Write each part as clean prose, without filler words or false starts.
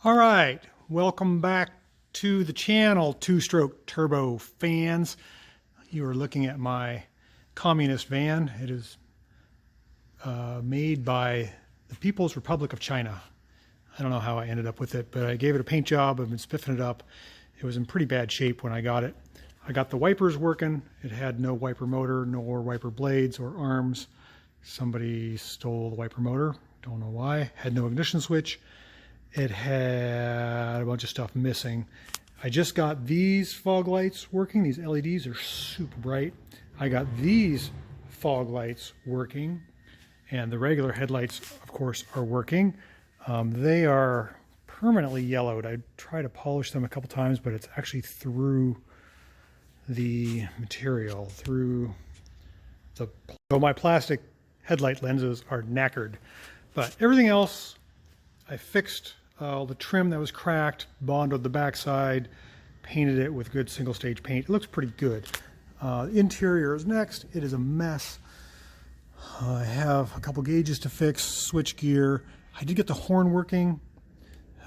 All right, welcome back to the channel, two-stroke turbo fans. You are looking at my communist van. It is made by the People's Republic of China. I don't know how I ended up with it, but I gave it a paint job. I've been spiffing it up. It was in pretty bad shape when I got it. I got the wipers working. It had no wiper motor, nor wiper blades or arms. Somebody stole the wiper motor. Don't know why. Had no ignition switch. It had a bunch of stuff missing. I just got these fog lights working. These LEDs are super bright. I got these fog lights working, and the regular headlights, of course, are working. They are permanently yellowed. I tried to polish them a couple times, but it's actually through the material, so my plastic headlight lenses are knackered. But everything else, I fixed all the trim that was cracked, bonded the backside, painted it with good single stage paint. It looks pretty good. Interior is next. It is a mess. I have a couple gauges to fix, switch gear. I did get the horn working,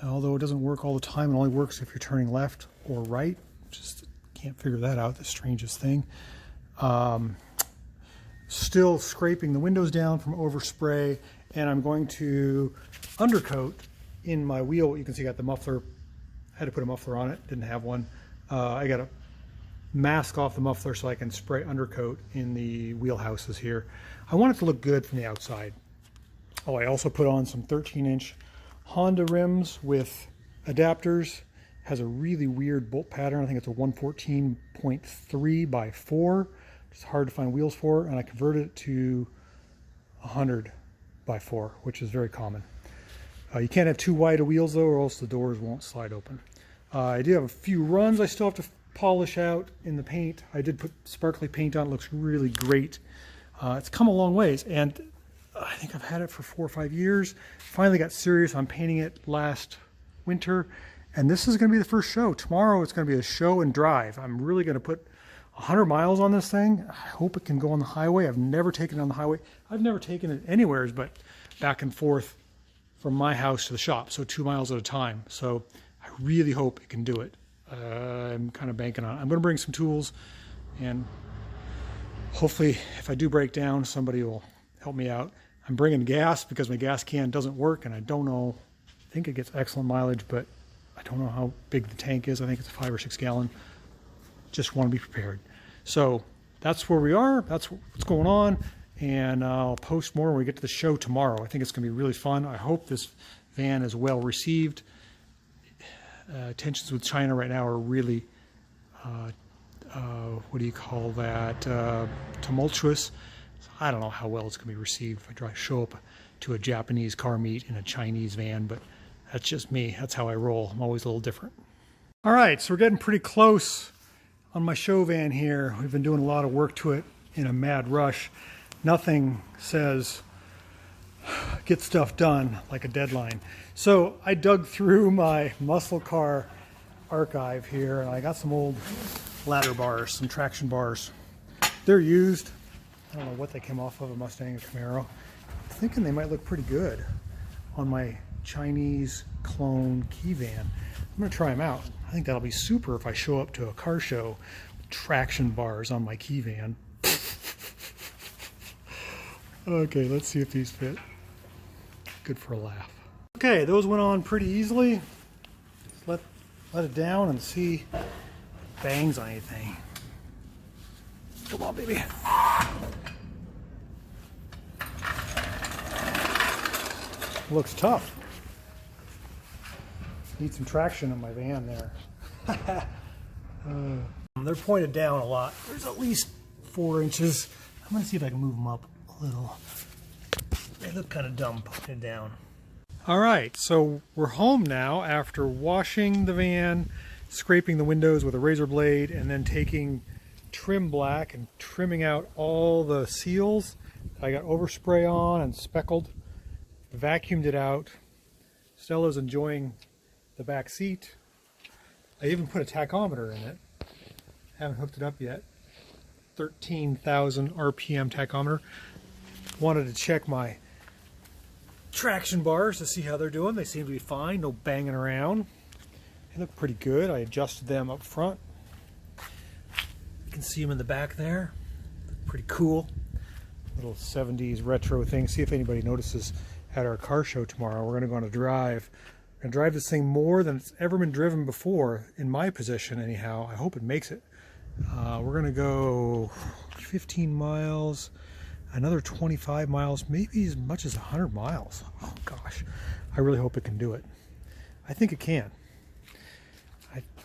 although it doesn't work all the time. It only works if you're turning left or right. Just can't figure that out, the strangest thing. Still scraping the windows down from overspray, and I'm going to undercoat in my wheel. You can see I got the muffler. I had to put a muffler on it, didn't have one. I got to mask off the muffler so I can spray undercoat in the wheelhouses here. I want it to look good from the outside. Oh, I also put on some 13-inch Honda rims with adapters. Has a really weird bolt pattern. I think it's a 114.3 by 4. It's hard to find wheels for, and I converted it to 100 by 4, which is very common. You can't have too wide of wheels though, or else the doors won't slide open. I do have a few runs I still have to polish out in the paint. I did put sparkly paint on. It looks really great. It's come a long ways, and I think I've had it for 4 or 5 years. Finally got serious on painting it last winter, and this is going to be the first show. Tomorrow it's going to be a show and drive. I'm really going to put 100 miles on this thing. I hope it can go on the highway. I've never taken it on the highway. I've never taken it anywhere but back and forth from my house to the shop, so 2 miles at a time. So I really hope it can do it. I'm kind of banking on it. I'm going to bring some tools, and hopefully if I do break down, somebody will help me out. I'm bringing gas because my gas can doesn't work, and I don't know. I think it gets excellent mileage, but I don't know how big the tank is. I think it's a 5 or 6 gallon. Just want to be prepared. So that's where we are. That's what's going on. And I'll post more when we get to the show tomorrow. I think it's going to be really fun. I hope this van is well received. Tensions with China right now are really, what do you call that, tumultuous. So I don't know how well it's going to be received if I show up to a Japanese car meet in a Chinese van, but that's just me. That's how I roll. I'm always a little different. All right, so we're getting pretty close on my show van here. We've been doing a lot of work to it in a mad rush. Nothing says get stuff done like a deadline. So I dug through my muscle car archive here, and I got some old ladder bars, some traction bars. They're used. I don't know what they came off of, a Mustang or Camaro. I'm thinking they might look pretty good on my Chinese clone key van. I'm going to try them out. I think that'll be super if I show up to a car show with traction bars on my key van. Okay, let's see if these fit. Good for a laugh. Okay, those went on pretty easily. Let it down and see if it bangs on anything. Come on, baby. Looks tough. Need some traction on my van there. They're pointed down a lot. There's at least 4 inches. I'm going to see if I can move them up a little. They look kind of dumb pointed down. All right, so we're home now after washing the van, scraping the windows with a razor blade, and then taking trim black and trimming out all the seals. I got overspray on and speckled, vacuumed it out. Stella's enjoying the back seat. I even put a tachometer in it. Haven't hooked it up yet. 13,000 RPM tachometer. Wanted to check my traction bars to see how they're doing. They seem to be fine, no banging around. They look pretty good. I adjusted them up front. You can see them in the back there. Pretty cool. Little 70s retro thing. See if anybody notices at our car show tomorrow. We're going to go on a drive. We're going to drive this thing more than it's ever been driven before, in my position anyhow. I hope it makes it. We're going to go 15 miles, another 25 miles, maybe as much as 100 miles. Oh gosh, I really hope it can do it. I think it can.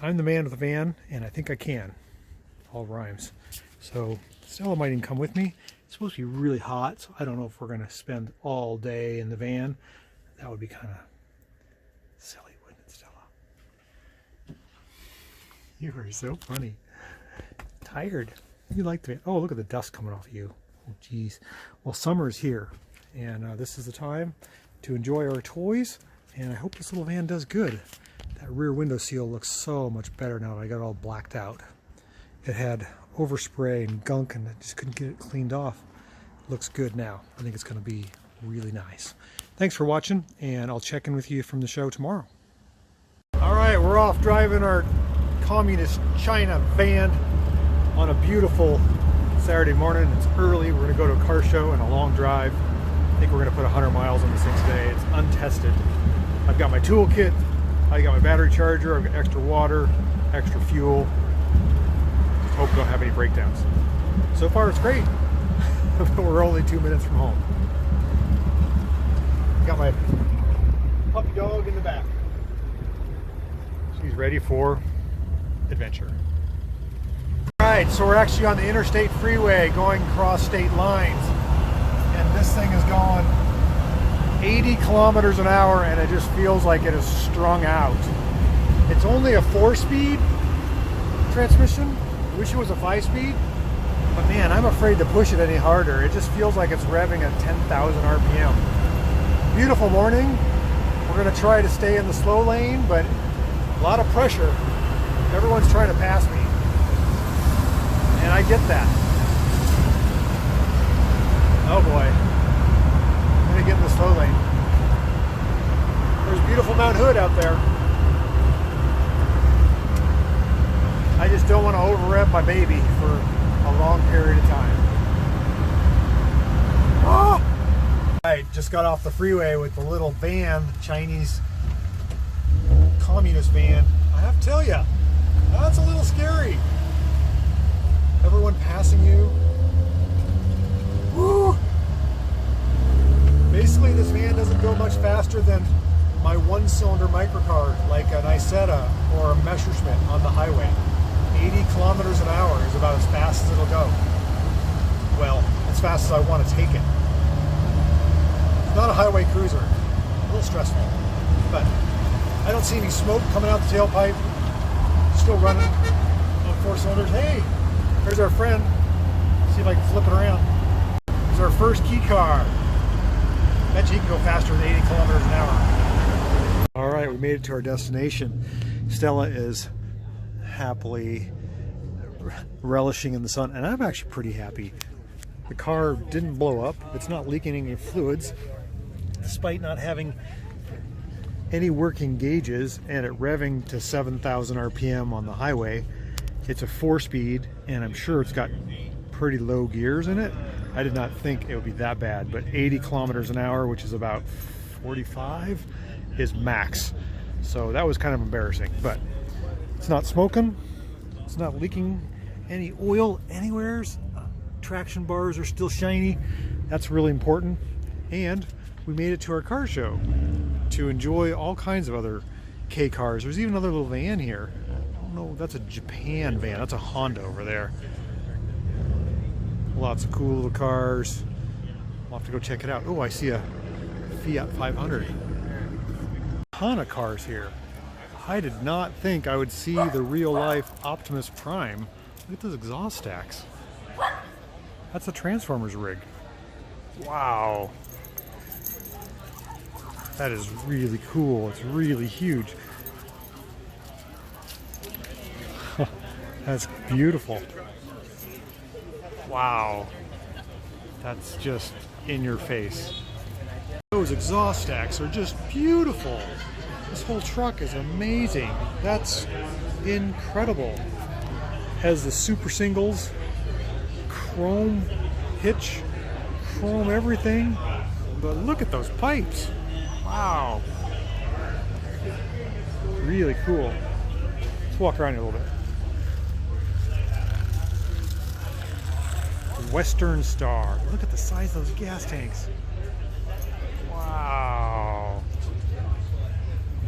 I'm the man with the van, and I think I can. All rhymes. So Stella might even come with me. It's supposed to be really hot, so I don't know if we're going to spend all day in the van. That would be kind of silly, wouldn't it, Stella? You are so funny. Tired. You like the van. Oh, look at the dust coming off of you. Oh, geez. Well, summer is here, and this is the time to enjoy our toys, and I hope this little van does good. That rear window seal looks so much better now that I got it all blacked out. It had overspray and gunk, and I just couldn't get it cleaned off. It looks good now. I think it's going to be really nice. Thanks for watching, and I'll check in with you from the show tomorrow. All right, we're off driving our communist China van on a beautiful Saturday morning. It's early. We're going to go to a car show and a long drive. I think we're going to put 100 miles on this thing today. It's untested. I've got my toolkit. I got my battery charger. I've got extra water, extra fuel. Just hope we don't have any breakdowns. So far, it's great. But we're only 2 minutes from home. Got my puppy dog in the back. She's ready for adventure. Alright, so we're actually on the interstate freeway going across state lines, and this thing is going 80 kilometers an hour, and it just feels like it is strung out. It's only a 4-speed transmission. I wish it was a 5-speed, but man, I'm afraid to push it any harder. It just feels like it's revving at 10,000 RPM. Beautiful morning. We're going to try to stay in the slow lane, but a lot of pressure. Everyone's trying to pass me, and I get that. Oh boy, I'm going to get in the slow lane. There's beautiful Mount Hood out there. I just don't want to over-rev my baby for a long period of time. Oh! I just got off the freeway with the little van, Chinese communist van. I have to tell you, that's a little scary. Everyone passing you. Woo! Basically, this van doesn't go much faster than my 1-cylinder microcar, like an Isetta or a Messerschmitt on the highway. 80 kilometers an hour is about as fast as it'll go. Well, as fast as I want to take it. It's not a highway cruiser. A little stressful. But I don't see any smoke coming out the tailpipe. Still running on 4 cylinders. Hey, there's our friend. See if I can flip it around. It's our first key car. Bet you can go faster than 80 kilometers an hour. All right, we made it to our destination. Stella is happily relishing in the sun, and I'm actually pretty happy. The car didn't blow up. It's not leaking any fluids, despite not having any working gauges and it revving to 7,000 RPM on the highway. It's a 4-speed, and I'm sure it's got pretty low gears in it. I did not think it would be that bad, but 80 kilometers an hour, which is about 45, is max. So that was kind of embarrassing, but it's not smoking. It's not leaking any oil anywheres. Traction bars are still shiny. That's really important. And we made it to our car show to enjoy all kinds of other K cars. There's even another little van here. Oh no, that's a Japan van. That's a Honda over there. Lots of cool little cars. We'll have to go check it out. Oh, I see a Fiat 500. Ton of cars here. I did not think I would see the real-life Optimus Prime. Look at those exhaust stacks. That's a Transformers rig. Wow. That is really cool. It's really huge. That's beautiful. Wow. That's just in your face. Those exhaust stacks are just beautiful. This whole truck is amazing. That's incredible. Has the super singles, chrome hitch, chrome everything. But look at those pipes. Wow. Really cool. Let's walk around here a little bit. Western Star. Look at the size of those gas tanks. Wow.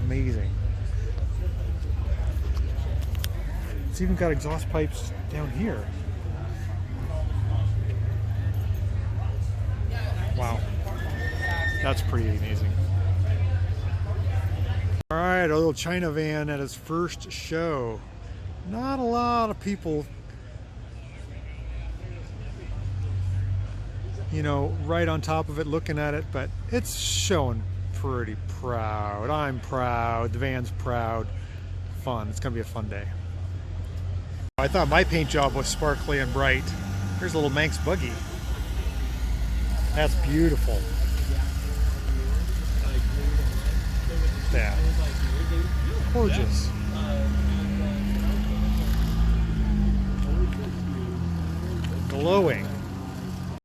Amazing. It's even got exhaust pipes down here. Wow. That's pretty amazing. All right, a little China van at its first show. Not a lot of people, you know, right on top of it looking at it, but it's showing pretty proud. I'm proud, the van's proud. Fun, it's gonna be a fun day. I thought my paint job was sparkly and bright. Here's a little Manx buggy. That's beautiful. That. Gorgeous. Glowing.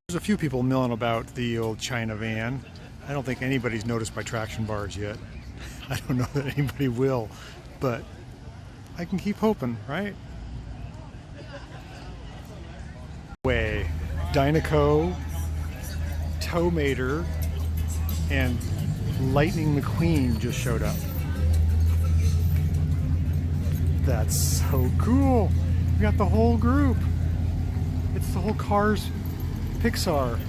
There's a few people milling about the old China van. I don't think anybody's noticed my traction bars yet. I don't know that anybody will, but I can keep hoping, right? Way. Dynaco, Towmater, and Lightning McQueen just showed up. That's so cool. We got the whole group. It's the whole Cars Pixar.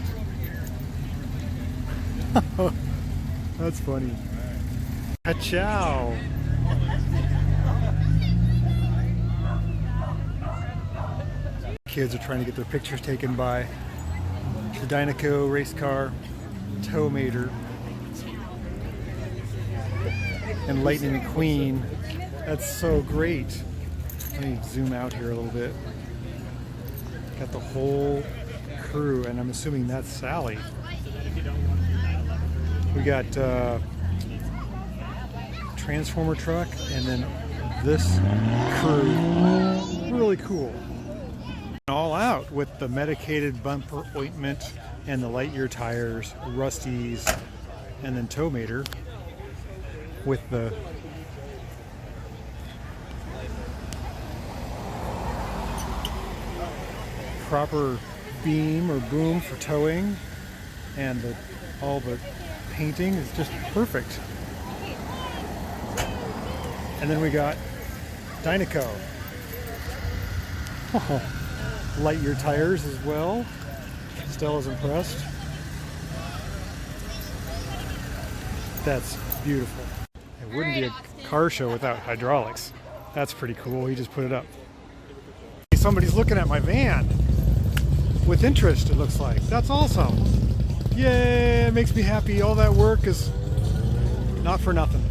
That's funny. Ka-chow. Kids are trying to get their pictures taken by the Dynaco race car, Towmater, and Lightning McQueen. That's so great. Let me zoom out here a little bit. Got the whole crew, and I'm assuming that's Sally. We got Transformer truck, and then this crew. Really cool. All out with the medicated bumper ointment and the Lightyear tires, Rusty's, and then Towmater with the proper beam or boom for towing, and all the painting is just perfect. And then we got Dynaco. Oh, Lightyear tires as well. Stella's impressed. That's beautiful. It wouldn't be a car show without hydraulics. That's pretty cool. He just put it up. Somebody's looking at my van with interest, it looks like. That's awesome. Yay, it makes me happy. All that work is not for nothing.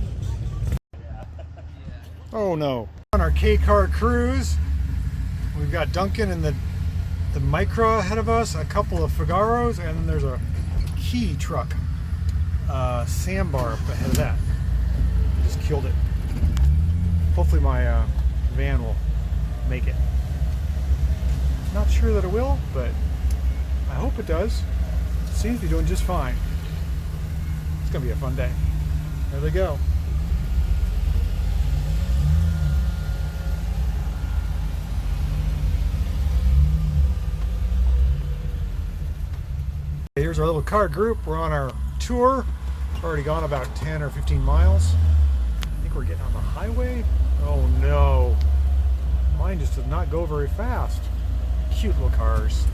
Oh no. On our K-car cruise, we've got Duncan and the Micra ahead of us, a couple of Figaros, and then there's a KEI truck. Sandbar up ahead of that. Just killed it. Hopefully my van will make it. Not sure that it will, but I hope it does. It seems to be doing just fine. It's gonna be a fun day. There they go. Here's our little car group. We're on our tour. We've already gone about 10 or 15 miles. I think we're getting on the highway. Oh no. Mine just did not go very fast. Cute little cars.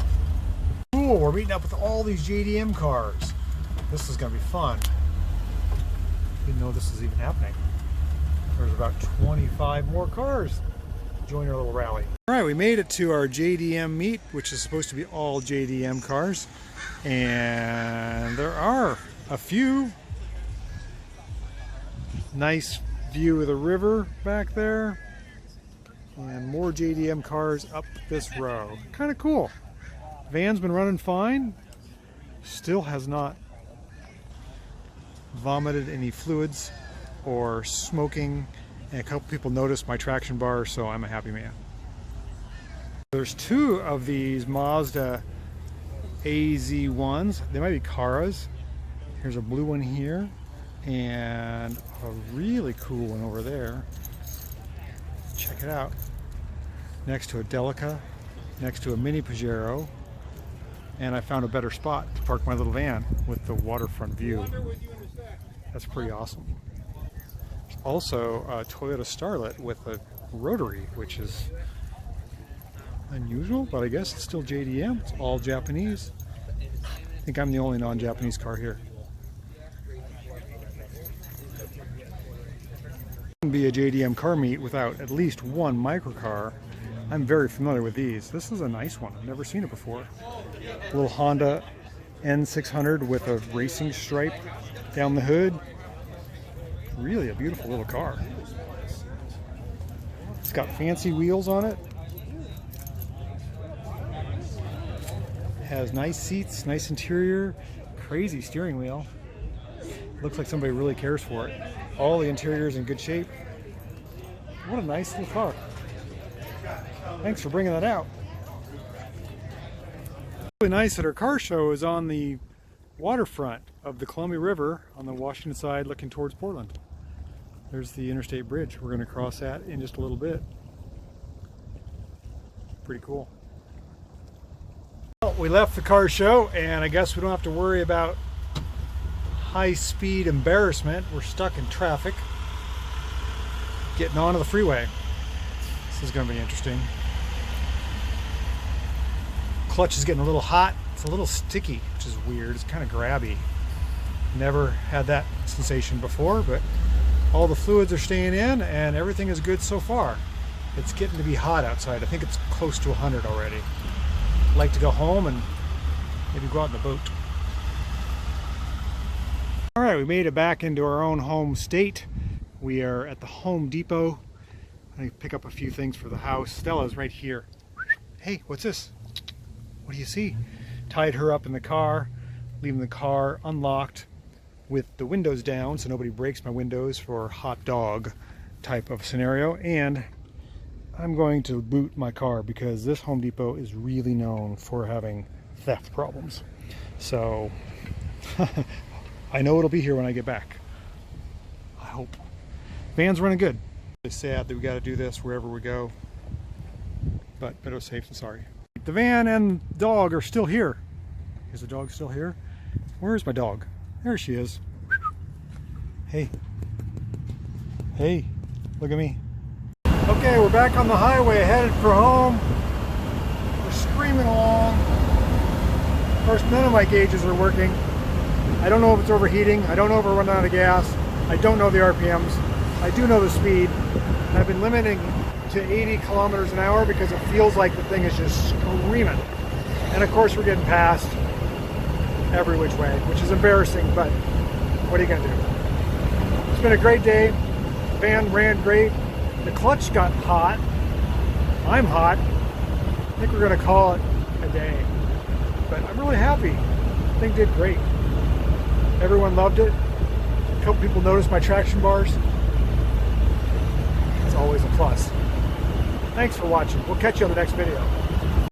Cool, we're meeting up with all these JDM cars. This is gonna be fun. Didn't know this was even happening. There's about 25 more cars join our little rally. All right, we made it to our JDM meet, which is supposed to be all JDM cars. And there are a few. Nice view of the river back there. And more JDM cars up this row. Kind of cool. Van's been running fine. Still has not vomited any fluids or smoking, and a couple people noticed my traction bar, so I'm a happy man. There's two of these Mazda AZ1s. They might be Caras. Here's a blue one here and a really cool one over there. Check it out. Next to a Delica, next to a Mini Pajero, and I found a better spot to park my little van with the waterfront view. That's pretty awesome. There's also a Toyota Starlet with a rotary, which is unusual, but I guess it's still JDM. It's all Japanese. I think I'm the only non-Japanese car here. Wouldn't be a JDM car meet without at least one microcar. I'm very familiar with these. This is a nice one. I've never seen it before. A little Honda N600 with a racing stripe down the hood. Really a beautiful little car. It's got fancy wheels on it. Has nice seats, nice interior, crazy steering wheel. Looks like somebody really cares for it. All the interior is in good shape. What a nice little car. Thanks for bringing that out. Really nice that our car show is on the waterfront of the Columbia River on the Washington side looking towards Portland. There's the interstate bridge. We're going to cross that in just a little bit. Pretty cool. Well, we left the car show and I guess we don't have to worry about high-speed embarrassment. We're stuck in traffic getting onto the freeway. This is going to be interesting. Clutch is getting a little hot. It's a little sticky, which is weird. It's kind of grabby. Never had that sensation before, but all the fluids are staying in and everything is good so far. It's getting to be hot outside. I think it's close to 100 already. I'd like to go home and maybe go out in the boat. All right, we made it back into our own home state. We are at the Home Depot. I pick up a few things for the house. Stella's right here. Hey, what's this? What do you see? Tied her up in the car, leaving the car unlocked with the windows down so nobody breaks my windows for hot dog type of scenario. And I'm going to boot my car because this Home Depot is really known for having theft problems. So I know it'll be here when I get back. I hope. Van's running good. It's sad that we got to do this wherever we go, but better safe than sorry. The van and dog are still here. Is the dog still here? Where's my dog? There she is. Hey. Hey, look at me. Okay, we're back on the highway headed for home. We're screaming along. Of course, none of my gauges are working. I don't know if it's overheating. I don't know if we're running out of gas. I don't know the RPMs. I do know the speed. I've been limiting to 80 kilometers an hour because it feels like the thing is just screaming. And of course we're getting passed every which way, which is embarrassing, but what are you gonna do? It's been a great day. The van ran great. The clutch got hot. I'm hot. I think we're gonna call it a day. But I'm really happy. The thing did great. Everyone loved it. A couple people noticed my traction bars. It's always a plus. Thanks for watching. We'll catch you on the next video.